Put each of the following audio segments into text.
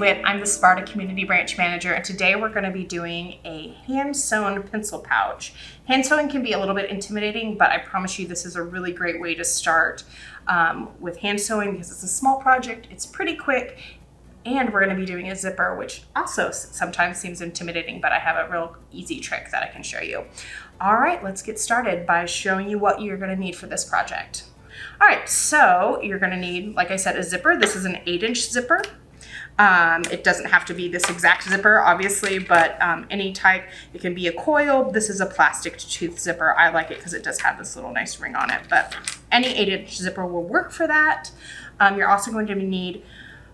Witt. I'm the Sparta Community Branch Manager, and today we're going to be doing a hand-sewn pencil pouch. Hand sewing can be a little bit intimidating, but I promise you this is a really great way to start with hand sewing because it's a small project, it's pretty quick, and we're going to be doing a zipper, which also sometimes seems intimidating, but I have a real easy trick that I can show you. All right, let's get started by showing you what you're going to need for this project. All right, so you're going to need, like I said, a zipper. This is an 8-inch zipper. It doesn't have to be this exact zipper, obviously, but any type. It can be a coil. This is a plastic tooth zipper. I like it because it does have this little nice ring on it, but any 8-inch zipper will work for that. You're also going to need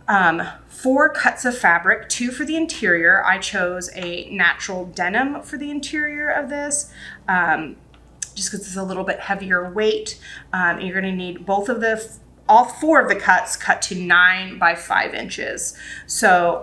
4 cuts of fabric, 2 for the interior. I chose a natural denim for the interior of this, just because it's a little bit heavier weight. You're going to need all 4 of the cuts cut to 9 by 5 inches. So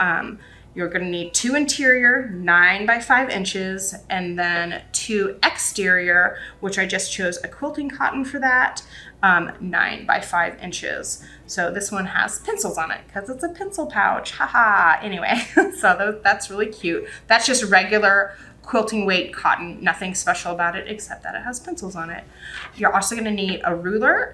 you're going to need 2 interior, 9 by 5 inches, and then 2 exterior, which I just chose a quilting cotton for that, 9 by 5 inches. So this one has pencils on it because it's a pencil pouch. Haha. Anyway, so that's really cute. That's just regular quilting weight cotton, nothing special about it except that it has pencils on it. You're also going to need a ruler.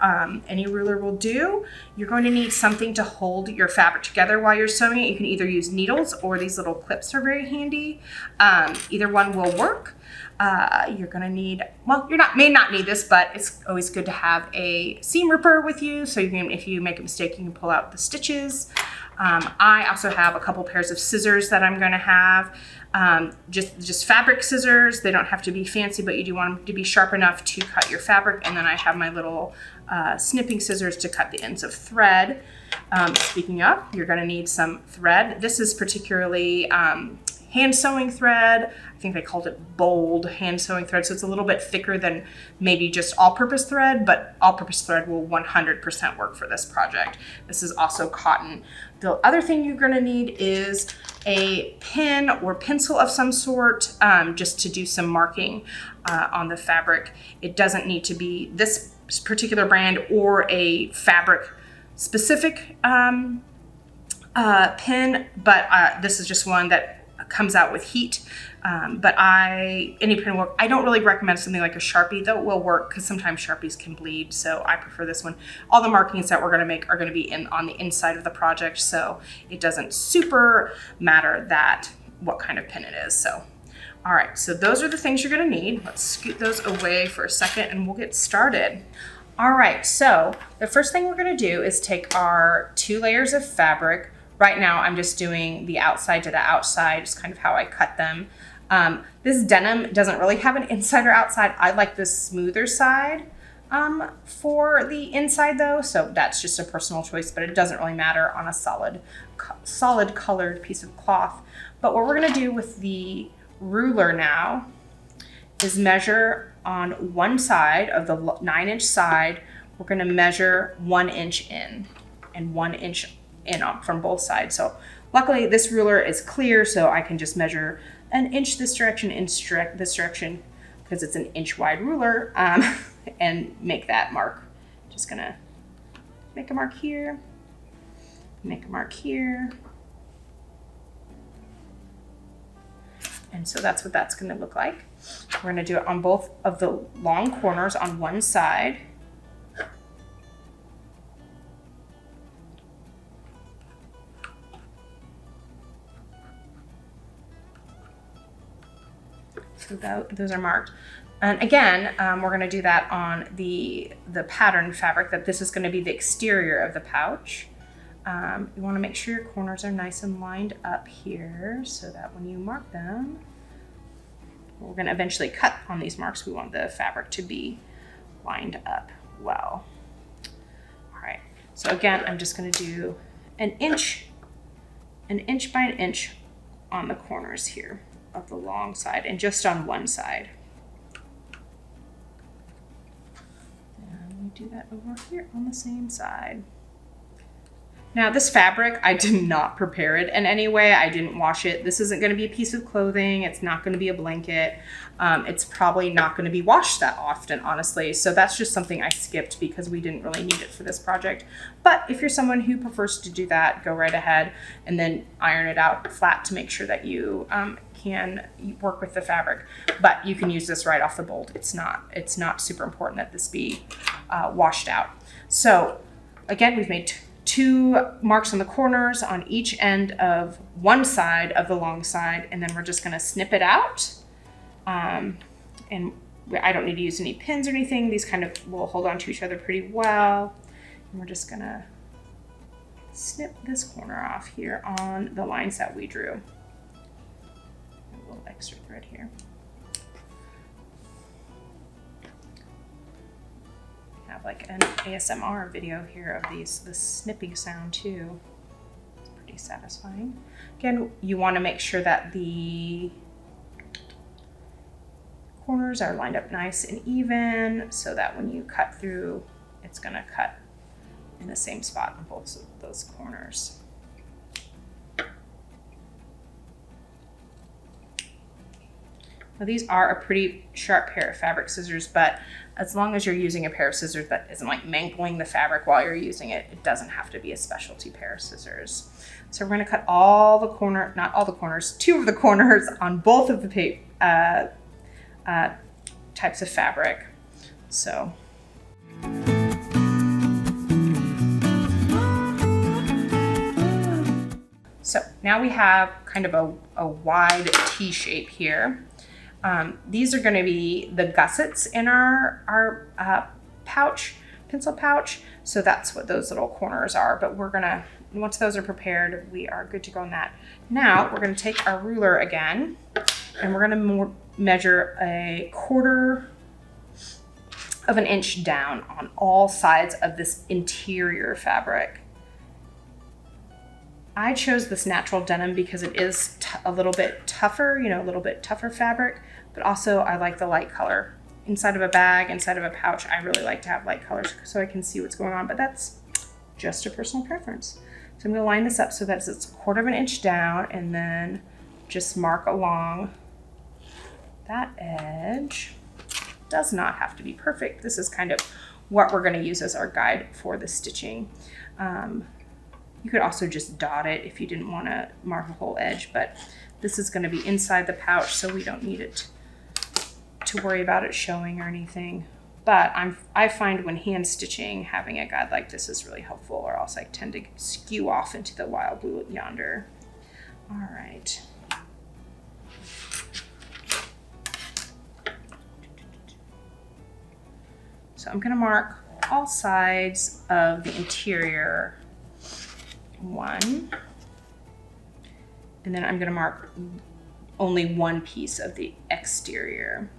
Any ruler will do. You're going to need something to hold your fabric together while you're sewing it. You can either use needles or these little clips are very handy. Either one will work. You're going to need, well, may not need this, but it's always good to have a seam ripper with you, so you can, if you make a mistake, you can pull out the stitches. I also have a couple pairs of scissors that I'm going to have. Just fabric scissors. They don't have to be fancy, but you do want them to be sharp enough to cut your fabric. And then I have my little snipping scissors to cut the ends of thread. Speaking of, you're going to need some thread. This is particularly hand sewing thread. I think they called it bold hand sewing thread. So it's a little bit thicker than maybe just all-purpose thread, but all-purpose thread will 100% work for this project. This is also cotton. The other thing you're going to need is a pen or pencil of some sort, just to do some marking on the fabric. It doesn't need to be this particular brand or a fabric specific pen, but this is just one that comes out with heat. But any pen will work. I don't really recommend something like a Sharpie, though it will work because sometimes Sharpies can bleed, so I prefer this one. All the markings that we're going to make are going to be on the inside of the project, so it doesn't super matter what kind of pen it is. So, all right, so those are the things you're going to need. Let's scoot those away for a second and we'll get started. All right, so the first thing we're going to do is take our 2 layers of fabric. Right now, I'm just doing the outside to the outside, just kind of how I cut them. This denim doesn't really have an inside or outside. I like the smoother side for the inside though, so that's just a personal choice, but it doesn't really matter on a solid colored piece of cloth. But what we're gonna do with the ruler now is measure on one side of the 9-inch side. We're gonna measure 1 inch in and 1 inch in from both sides. So luckily this ruler is clear, so I can just measure an inch this direction, inch this direction, because it's an inch wide ruler, and make that mark. Just gonna make a mark here, make a mark here. And so that's what that's gonna look like. We're gonna do it on both of the long corners on one side. So those are marked. And again, we're going to do that on the pattern fabric, that this is going to be the exterior of the pouch. You want to make sure your corners are nice and lined up here so that when you mark them, we're going to eventually cut on these marks. We want the fabric to be lined up well. All right, so again, I'm just going to do an inch by an inch on the corners here of the long side and just on one side. And we do that over here on the same side. Now this fabric, I did not prepare it in any way. I didn't wash it. This isn't gonna be a piece of clothing. It's not gonna be a blanket. It's probably not gonna be washed that often, honestly. So that's just something I skipped because we didn't really need it for this project. But if you're someone who prefers to do that, go right ahead and then iron it out flat to make sure that you can work with the fabric. But you can use this right off the bolt. It's not super important that this be washed out. So again, we've made two marks on the corners on each end of one side of the long side, and then we're just gonna snip it out. And I don't need to use any pins or anything. These kind of will hold on to each other pretty well. And we're just gonna snip this corner off here on the lines that we drew. A little extra thread here. Have like an ASMR video here of the snipping sound too. It's pretty satisfying. Again, you want to make sure that the corners are lined up nice and even so that when you cut through, it's going to cut in the same spot on both of those corners. Now these are a pretty sharp pair of fabric scissors, but as long as you're using a pair of scissors that isn't like mangling the fabric while you're using it, it doesn't have to be a specialty pair of scissors. So we're gonna cut all the not all the corners, two of the corners on both of the types of fabric. So. So now we have kind of a wide T shape here. These are going to be the gussets in our pouch, pencil pouch. So that's what those little corners are. But we're going to, once those are prepared, we are good to go on that. Now we're going to take our ruler again, and we're going to measure 1/4 of an inch down on all sides of this interior fabric. I chose this natural denim because it is a little bit tougher, a little bit tougher fabric, but also I like the light color. Inside of a bag, inside of a pouch, I really like to have light colors so I can see what's going on, but that's just a personal preference. So I'm gonna line this up so that it's 1/4 of an inch down, and then just mark along that edge. Does not have to be perfect. This is kind of what we're gonna use as our guide for the stitching. You could also just dot it if you didn't want to mark a whole edge, but this is going to be inside the pouch, so we don't need it to worry about it showing or anything. But I find when hand stitching, having a guide like this is really helpful, or else I tend to skew off into the wild blue yonder. All right. So I'm going to mark all sides of the interior. One, and then I'm going to mark only one piece of the exterior.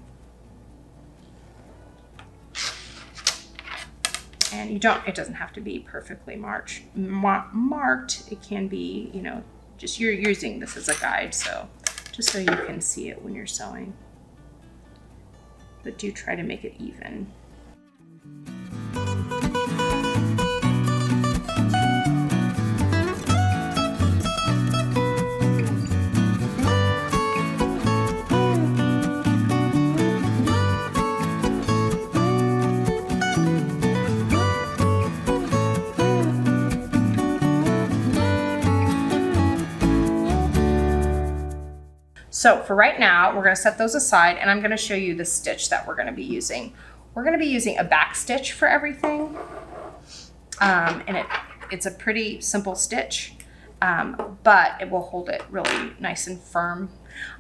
And it doesn't have to be perfectly marked. It can be, just you're using this as a guide, so just so you can see it when you're sewing. But do try to make it even. So for right now, we're going to set those aside, and I'm going to show you the stitch that we're going to be using. We're going to be using a back stitch for everything, and it's a pretty simple stitch, but it will hold it really nice and firm.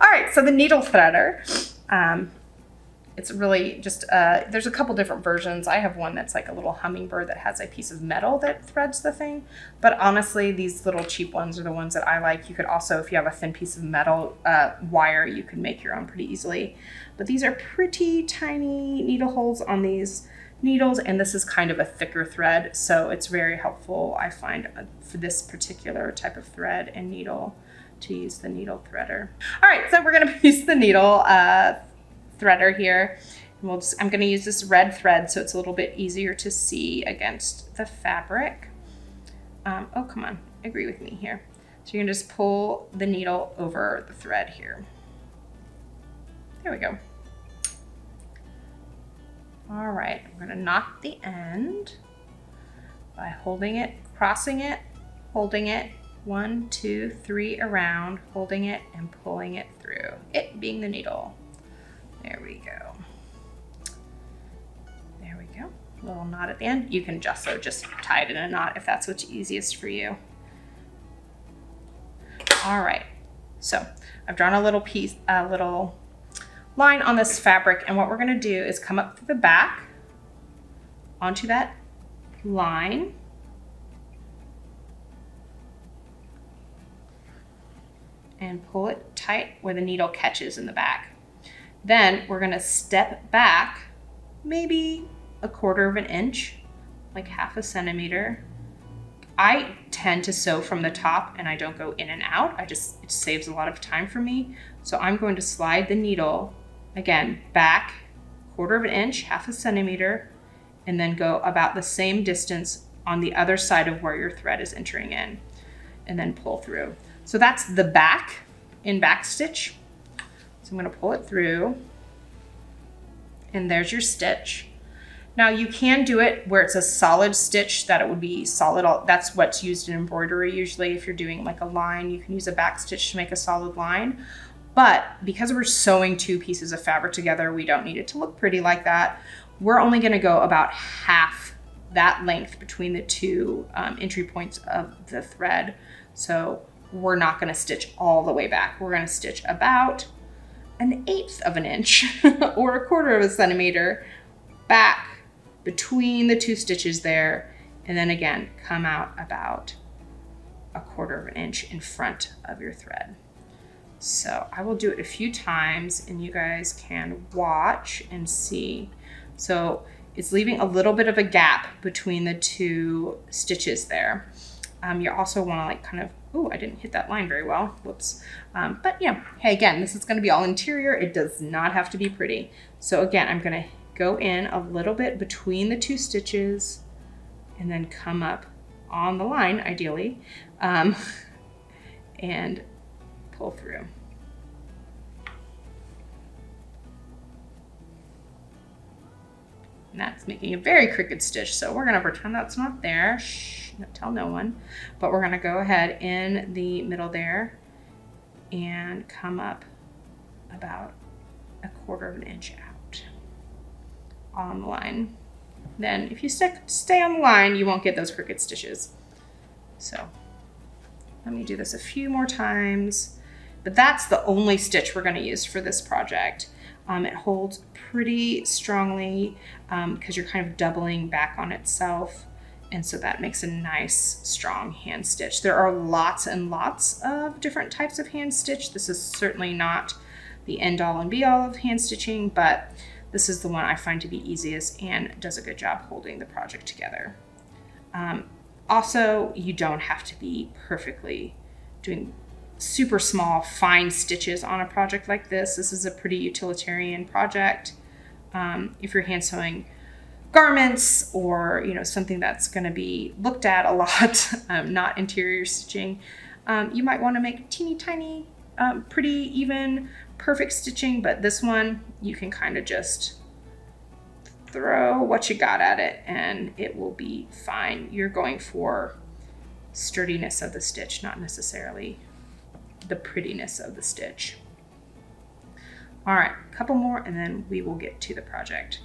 All right, so the needle threader. It's really just, there's a couple different versions. I have one that's like a little hummingbird that has a piece of metal that threads the thing. But honestly, these little cheap ones are the ones that I like. You could also, if you have a thin piece of metal wire, you can make your own pretty easily. But these are pretty tiny needle holes on these needles, and this is kind of a thicker thread. So it's very helpful, I find, for this particular type of thread and needle to use the needle threader. All right, so we're gonna use the needle threader here. And I'm going to use this red thread so it's a little bit easier to see against the fabric. oh, come on, agree with me here. So you're gonna just pull the needle over the thread here. There we go. All right, I'm gonna knot the end by holding it, crossing it, holding it, 1, 2, 3 around, holding it and pulling it through, it being the needle. There we go. There we go. Little knot at the end. You can just tie it in a knot if that's what's easiest for you. All right, so I've drawn a little line on this fabric, and what we're gonna do is come up through the back onto that line. And pull it tight where the needle catches in the back. Then we're gonna step back maybe 1/4 of an inch, like 1/2 centimeter. I tend to sew from the top and I don't go in and out. It saves a lot of time for me. So I'm going to slide the needle, again, back 1/4 of an inch, 1/2 centimeter, and then go about the same distance on the other side of where your thread is entering in, and then pull through. So that's the back in back stitch. So I'm gonna pull it through, and there's your stitch. Now you can do it where it's a solid stitch, that it would be solid. That's what's used in embroidery usually. If you're doing like a line, you can use a back stitch to make a solid line. But because we're sewing 2 pieces of fabric together, we don't need it to look pretty like that. We're only gonna go about half that length between the 2 entry points of the thread. So we're not gonna stitch all the way back. We're gonna stitch about 1/8 of an inch or 1/4 of a centimeter back between the 2 stitches there, and then again, come out about 1/4 of an inch in front of your thread. So I will do it a few times and you guys can watch and see. So it's leaving a little bit of a gap between the 2 stitches there. You also wanna like kind of, oh, I didn't hit that line very well, whoops. But you know, hey, again, this is gonna be all interior. It does not have to be pretty. So again, I'm gonna go in a little bit between the 2 stitches and then come up on the line, ideally, and pull through. And that's making a very crooked stitch, so we're gonna pretend that's not there. Shh, tell no one. But we're gonna go ahead in the middle there and come up about 1/4 of an inch out on the line. Then if you stay on the line, you won't get those crooked stitches. So let me do this a few more times, but that's the only stitch we're gonna use for this project. It holds pretty strongly because you're kind of doubling back on itself. And so that makes a nice, strong hand stitch. There are lots and lots of different types of hand stitch. This is certainly not the end all and be all of hand stitching, but this is the one I find to be easiest and does a good job holding the project together. Also, you don't have to be perfectly doing super small, fine stitches on a project like this. This is a pretty utilitarian project. If you're hand sewing garments or something that's going to be looked at a lot, not interior stitching, you might want to make teeny tiny, pretty even, perfect stitching. But this one, you can kind of just throw what you got at it and it will be fine. You're going for sturdiness of the stitch, not necessarily the prettiness of the stitch. All right, a couple more and then we will get to the project.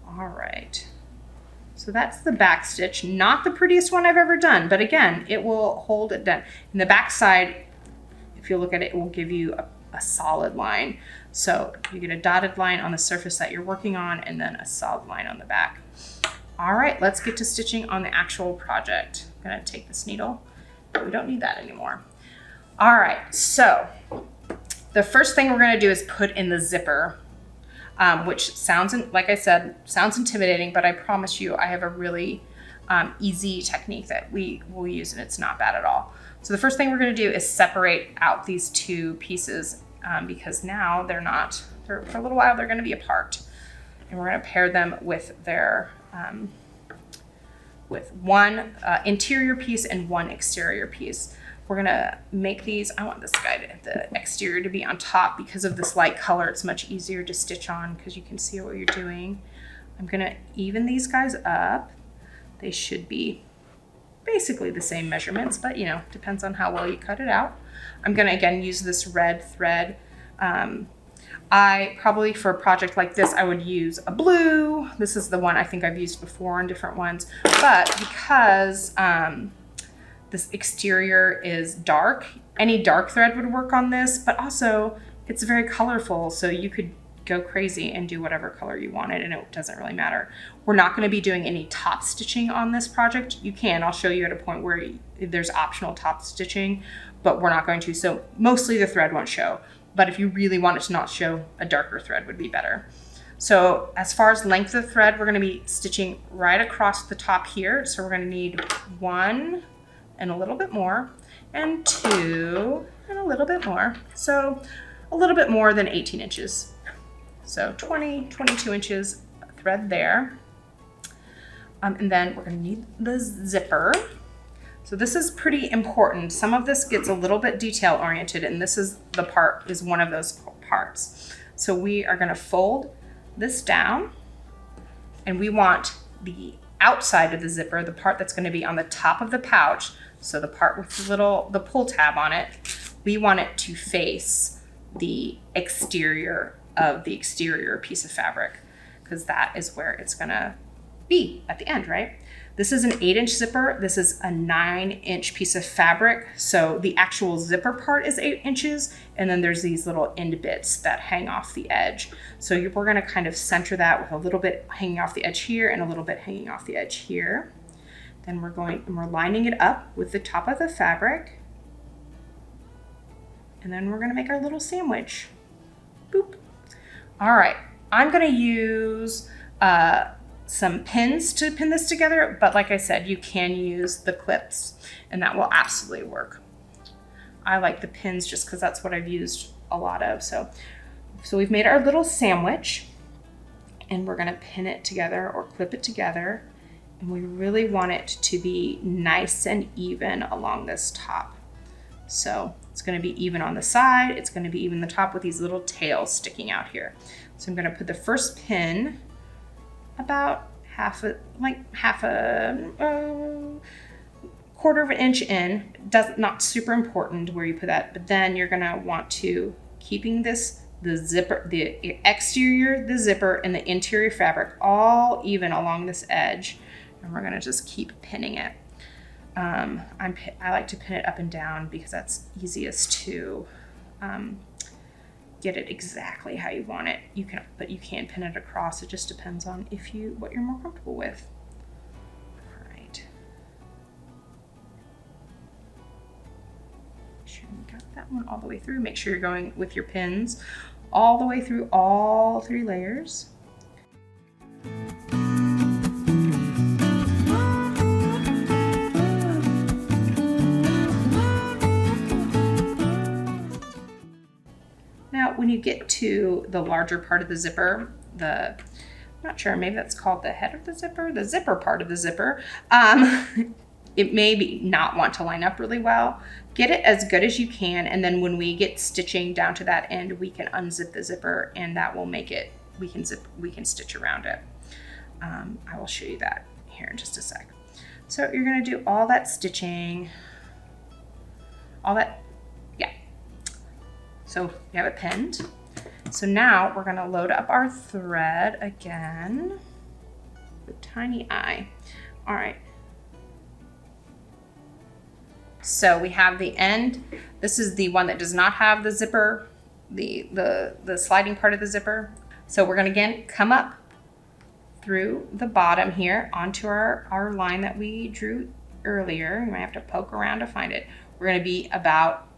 All right, so that's the back stitch, not the prettiest one I've ever done, but again, it will hold it down. In the back side, if you look at it, it will give you a solid line. So you get a dotted line on the surface that you're working on and then a solid line on the back. All right, let's get to stitching on the actual project. I'm gonna take this needle, we don't need that anymore. All right, so the first thing we're gonna do is put in the zipper, which sounds, like I said, sounds intimidating, but I promise you I have a really easy technique that we will use and it's not bad at all. So the first thing we're gonna do is separate out these 2 pieces because now they're not For a little while, they're gonna be apart. And we're gonna pair them with their, with one interior piece and one exterior piece. We're gonna make these, I want this guy, the exterior to be on top because of this light color. It's much easier to stitch on because you can see what you're doing. I'm gonna even these guys up. They should be basically the same measurements, but you know, depends on how well you cut it out. I'm gonna again use this red thread. I probably, for a project like this, I would use a blue. This is the one I think I've used before on different ones, but because this exterior is dark, any dark thread would work on this, but also it's very colorful, so you could go crazy and do whatever color you wanted and it doesn't really matter. We're not going to be doing any top stitching on this project. You can, I'll show you at a point where there's optional top stitching, but we're not going to, so mostly the thread won't show. But if you really want it to not show, a darker thread would be better. So as far as length of thread, we're going to be stitching right across the top here. So we're going to need 1 and a little bit more, and 2 and a little bit more. So a little bit more than 18 inches. So 22 inches thread there. And then we're going to need the zipper. So this is pretty important. Some of this gets a little bit detail oriented, and this is the part, is one of those parts. So we are going to fold this down, and we want the outside of the zipper, the part that's going to be on the top of the pouch, so the part with the pull tab on it, we want it to face the exterior of the exterior piece of fabric, because that is where it's going to be at the end, right? This is an 8-inch zipper. This is a 9-inch piece of fabric. So the actual zipper part is 8 inches. And then there's these little end bits that hang off the edge. So we're gonna kind of center that with a little bit hanging off the edge here and a little bit hanging off the edge here. Then we're lining it up with the top of the fabric. And then we're gonna make our little sandwich. Boop. All right, I'm gonna use some pins to pin this together, but like I said, you can use the clips and that will absolutely work. I like the pins just because that's what I've used a lot of. So we've made our little sandwich and we're gonna pin it together or clip it together. And we really want it to be nice and even along this top. So it's gonna be even on the side, it's gonna be even the top with these little tails sticking out here. So I'm gonna put the first pin about half a quarter of an inch in. Not super important where you put that, but then you're gonna want to, keeping this, the zipper, the exterior, the zipper, and the interior fabric all even along this edge, and we're gonna just keep pinning it. I like to pin it up and down because that's easiest to get it exactly how you want it. But you can pin it across. It just depends on what you're more comfortable with. All right. Make sure you got that one all the way through. Make sure you're going with your pins all the way through all 3 layers. When you get to the larger part of the zipper, I'm not sure, maybe that's called the head of the zipper part of the zipper, it may not want to line up really well. Get it as good as you can, and then when we get stitching down to that end, we can unzip the zipper and that will make it, we can stitch around it. I will show you that here in just a sec. So you're gonna do all that stitching, so you have it pinned. So now we're gonna load up our thread again, the tiny eye. All right. So we have the end. This is the one that does not have the zipper, the sliding part of the zipper. So we're gonna again come up through the bottom here onto our line that we drew earlier. You might have to poke around to find it. We're gonna be about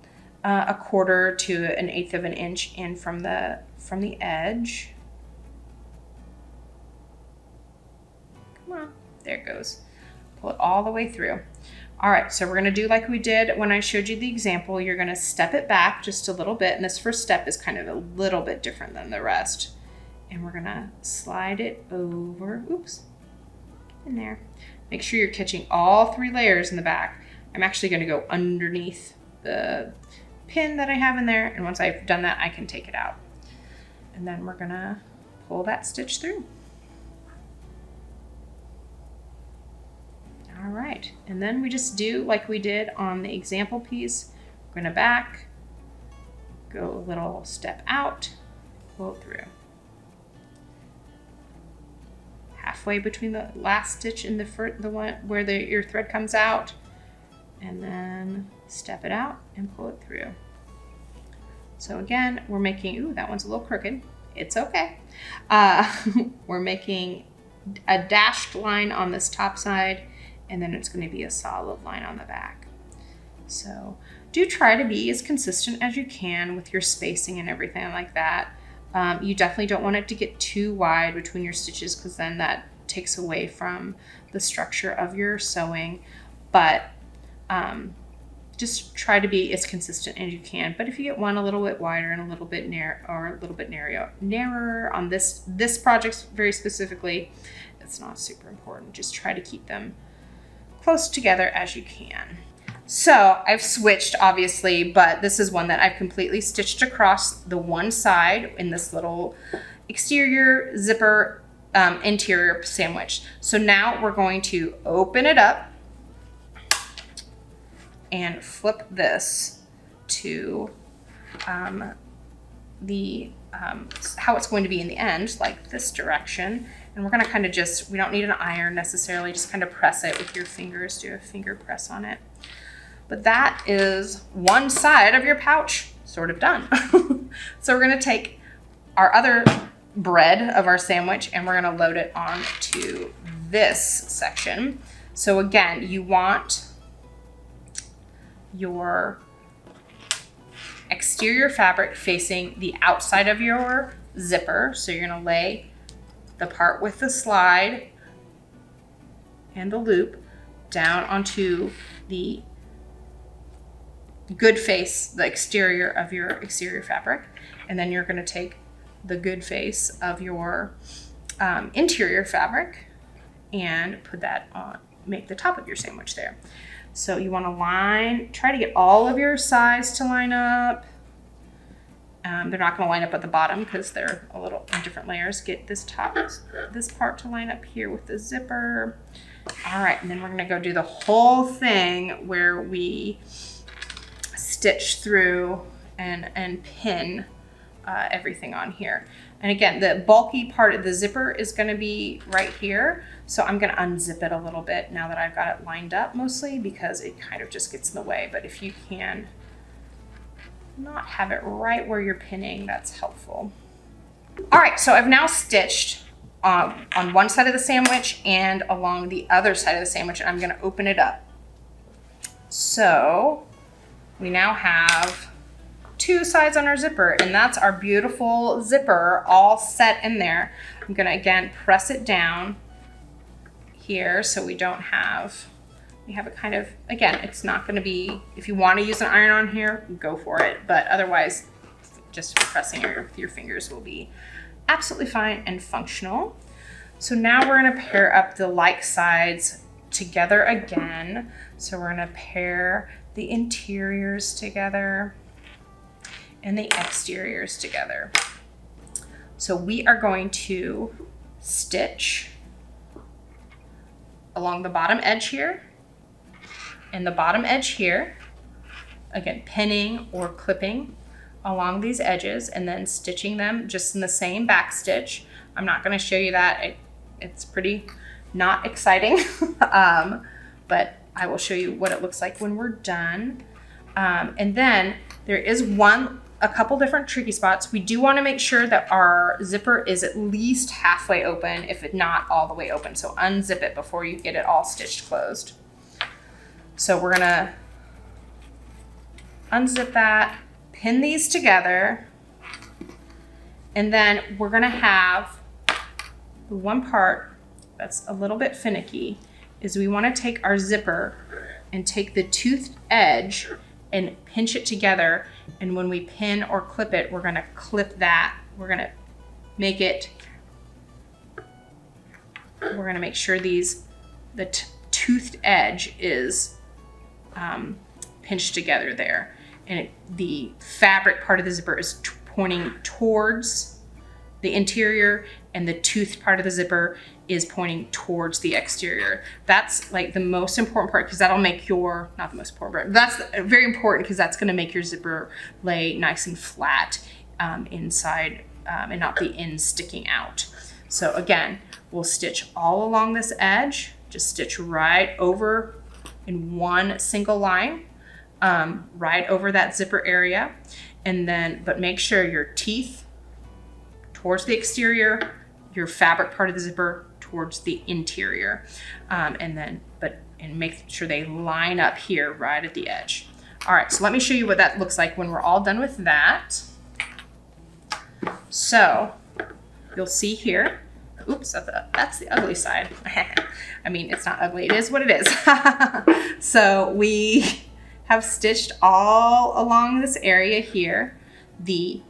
a quarter to an eighth of an inch in from the edge. Come on, there it goes. Pull it all the way through. All right, so we're gonna do like we did when I showed you the example. You're gonna step it back just a little bit, and this first step is kind of a little bit different than the rest. And we're gonna slide it over, oops, in there. Make sure you're catching all 3 layers in the back. I'm actually gonna go underneath the pin that I have in there, and once I've done that, I can take it out. And then we're gonna pull that stitch through. All right, and then we just do like we did on the example piece. We're gonna back, go a little step out, pull it through. Halfway between the last stitch and the one where your thread comes out, and then step it out and pull it through. So again, we're making, ooh, that one's a little crooked. It's okay. We're making a dashed line on this top side, and then it's going to be a solid line on the back. So do try to be as consistent as you can with your spacing and everything like that. You definitely don't want it to get too wide between your stitches, because then that takes away from the structure of your sewing. But just try to be as consistent as you can. But if you get one a little bit wider and a little bit narrower on this project very specifically, it's not super important. Just try to keep them close together as you can. So I've switched, obviously, but this is one that I've completely stitched across the one side in this little exterior zipper interior sandwich. So now we're going to open it up and flip this to how it's going to be in the end, like this direction. And we're gonna kind of just, we don't need an iron necessarily, just kind of press it with your fingers, do a finger press on it. But that is one side of your pouch sort of done. So we're gonna take our other bread of our sandwich and we're gonna load it onto this section. So again, you want your exterior fabric facing the outside of your zipper. So you're gonna lay the part with the slide and the loop down onto the good face, the exterior of your exterior fabric. And then you're gonna take the good face of your interior fabric and put that on, make the top of your sandwich there. So you wanna try to get all of your sides to line up. They're not gonna line up at the bottom because they're a little in different layers. Get this part to line up here with the zipper. All right, and then we're gonna go do the whole thing where we stitch through and pin everything on here. And again, the bulky part of the zipper is gonna be right here. So I'm gonna unzip it a little bit now that I've got it lined up, mostly because it kind of just gets in the way. But if you can not have it right where you're pinning, that's helpful. All right, so I've now stitched on one side of the sandwich and along the other side of the sandwich, and I'm gonna open it up. So we now have 2 sides on our zipper, and that's our beautiful zipper all set in there. I'm gonna again press it down here so we have it kind of, again, it's not gonna be, if you wanna use an iron on here, go for it, but otherwise just pressing with your fingers will be absolutely fine and functional. So now we're gonna pair up the like sides together again. So we're gonna pair the interiors together and the exteriors together. So we are going to stitch along the bottom edge here and the bottom edge here, again pinning or clipping along these edges and then stitching them just in the same back stitch. I'm not going to show you that, it's pretty not exciting, but I will show you what it looks like when we're done. And then there is a couple different tricky spots. We do want to make sure that our zipper is at least halfway open, if it not all the way open. So unzip it before you get it all stitched closed. So we're gonna unzip that, pin these together, and then we're gonna have the one part that's a little bit finicky is we want to take our zipper and take the toothed edge and pinch it together. And when we pin or clip it, we're gonna clip that. We're gonna make it, we're gonna make sure the toothed edge is pinched together there. And the fabric part of the zipper is pointing towards the interior, and the toothed part of the zipper is pointing towards the exterior. That's like the most important part, because that'll make your, not the most important part, that's very important because that's gonna make your zipper lay nice and flat inside and not the ends sticking out. So again, we'll stitch all along this edge, just stitch right over in one single line, right over that zipper area. And then, but make sure your teeth towards the exterior, your fabric part of the zipper towards the interior. And make sure they line up here right at the edge. All right, so let me show you what that looks like when we're all done with that. So you'll see here, oops, that's the ugly side. I mean, it's not ugly, it is what it is. So we have stitched all along this area here. The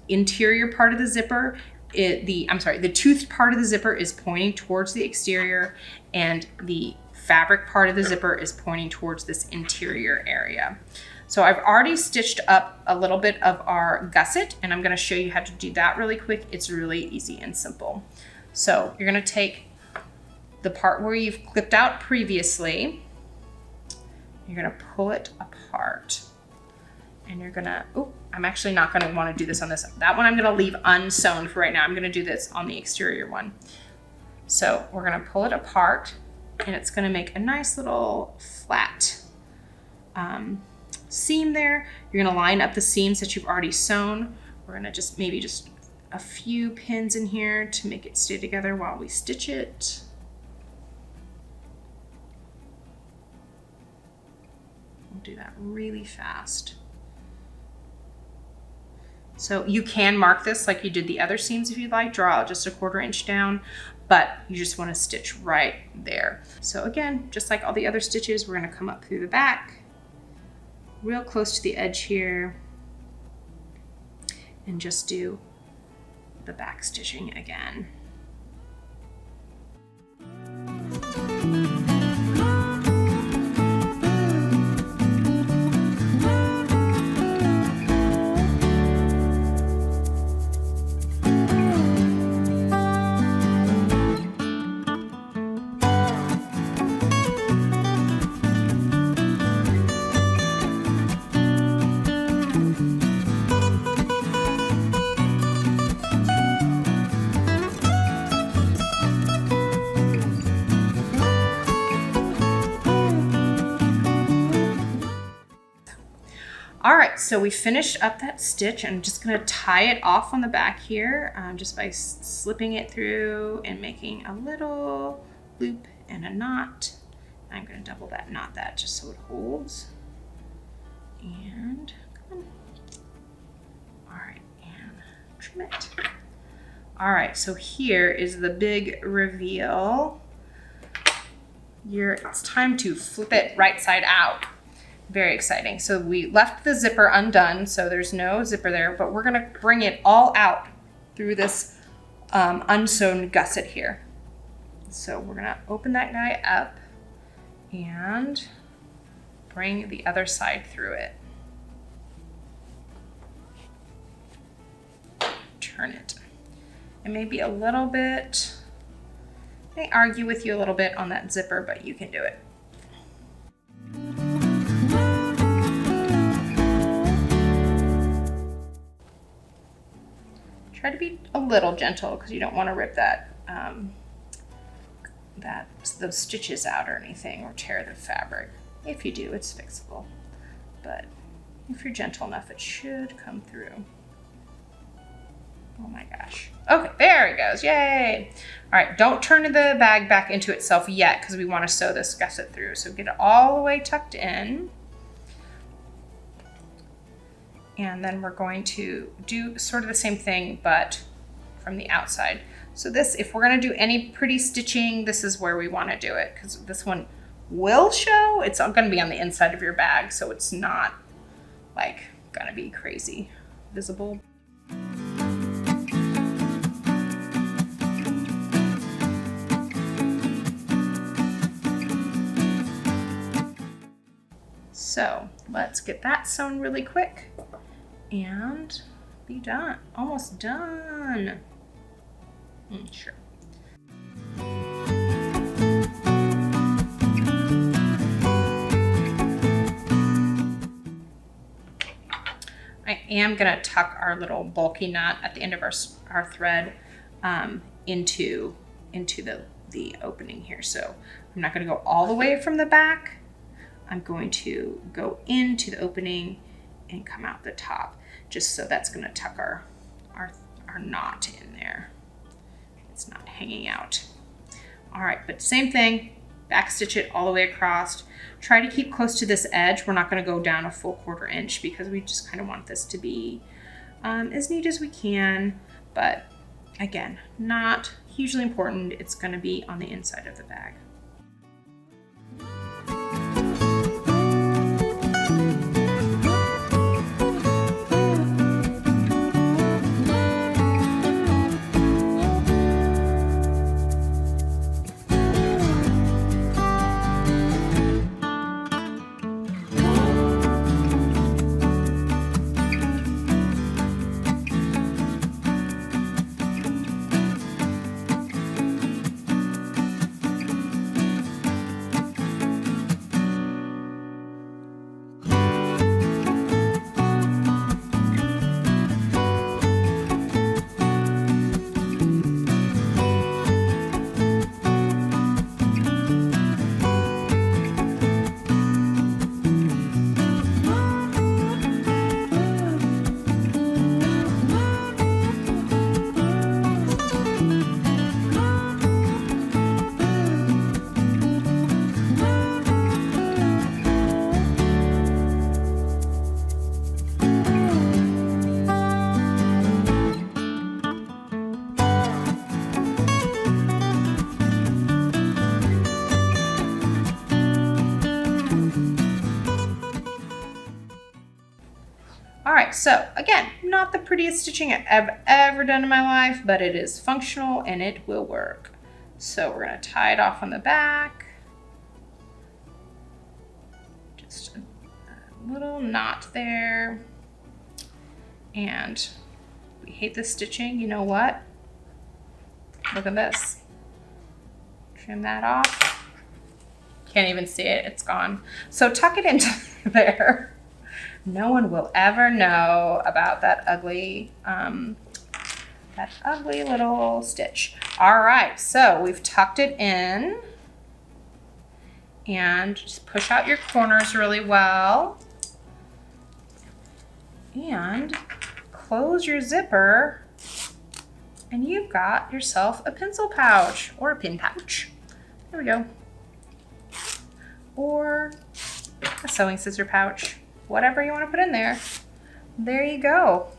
interior part of the zipper, the toothed part of the zipper is pointing towards the exterior, and the fabric part of the zipper is pointing towards this interior area. So I've already stitched up a little bit of our gusset, and I'm gonna show you how to do that really quick. It's really easy and simple. So you're gonna take the part where you've clipped out previously, you're gonna pull it apart, and you're gonna, oh, I'm actually not gonna wanna do this on this. That one I'm gonna leave unsewn for right now. I'm gonna do this on the exterior one. So we're gonna pull it apart, and it's gonna make a nice little flat seam there. You're gonna line up the seams that you've already sewn. We're gonna maybe just a few pins in here to make it stay together while we stitch it. We'll do that really fast. So you can mark this like you did the other seams if you'd like, draw out just a 1/4 inch down, but you just wanna stitch right there. So again, just like all the other stitches, we're gonna come up through the back, real close to the edge here, and just do the back stitching again. All right, so we finished up that stitch. I'm just gonna tie it off on the back here just by slipping it through and making a little loop and a knot. I'm gonna double that knot just so it holds. And come on. All right, and trim it. All right, so here is the big reveal. It's time to flip it right side out. Very exciting. So we left the zipper undone, so there's no zipper there, but we're gonna bring it all out through this unsewn gusset here. So we're gonna open that guy up and bring the other side through it. Turn it. It may be a little bit, I may argue with you a little bit on that zipper, but you can do it. Try to be a little gentle because you don't want to rip those stitches out or anything, or tear the fabric. If you do, it's fixable. But if you're gentle enough, it should come through. Oh my gosh. Okay, there it goes, yay. All right, don't turn the bag back into itself yet because we want to sew this gusset through. So get it all the way tucked in. And then we're going to do sort of the same thing, but from the outside. So this, if we're gonna do any pretty stitching, this is where we wanna do it, because this one will show, it's going to be on the inside of your bag, so it's not like going to be crazy visible. So let's get that sewn really quick and be done. Almost done. Sure. I am gonna tuck our little bulky knot at the end of our thread into the opening here. So I'm not gonna go all the way from the back. I'm going to go into the opening and come out the top, just so that's gonna tuck our knot in there. It's not hanging out. All right, but same thing, back stitch it all the way across. Try to keep close to this edge. We're not gonna go down a full 1/4 inch because we just kind of want this to be as neat as we can, but again, not hugely important. It's gonna be on the inside of the bag. All right, so again, not the prettiest stitching I've ever done in my life, but it is functional and it will work. So we're gonna tie it off on the back. Just a little knot there. And we hate this stitching, you know what? Look at this. Trim that off. Can't even see it, it's gone. So tuck it into there. No one will ever know about that ugly little stitch. All right, so we've tucked it in, and just push out your corners really well, and close your zipper, and you've got yourself a pencil pouch or a pin pouch. There we go. Or a sewing scissor pouch. Whatever you want to put in there. There you go.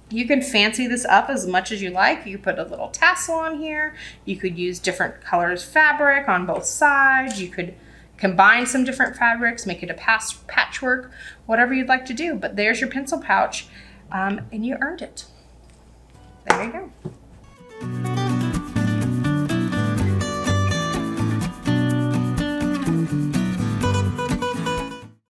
You can fancy this up as much as you like. You could put a little tassel on here. You could use different colors fabric on both sides. You could combine some different fabrics, make it a patchwork, whatever you'd like to do. But there's your pencil pouch, and you earned it. There you go.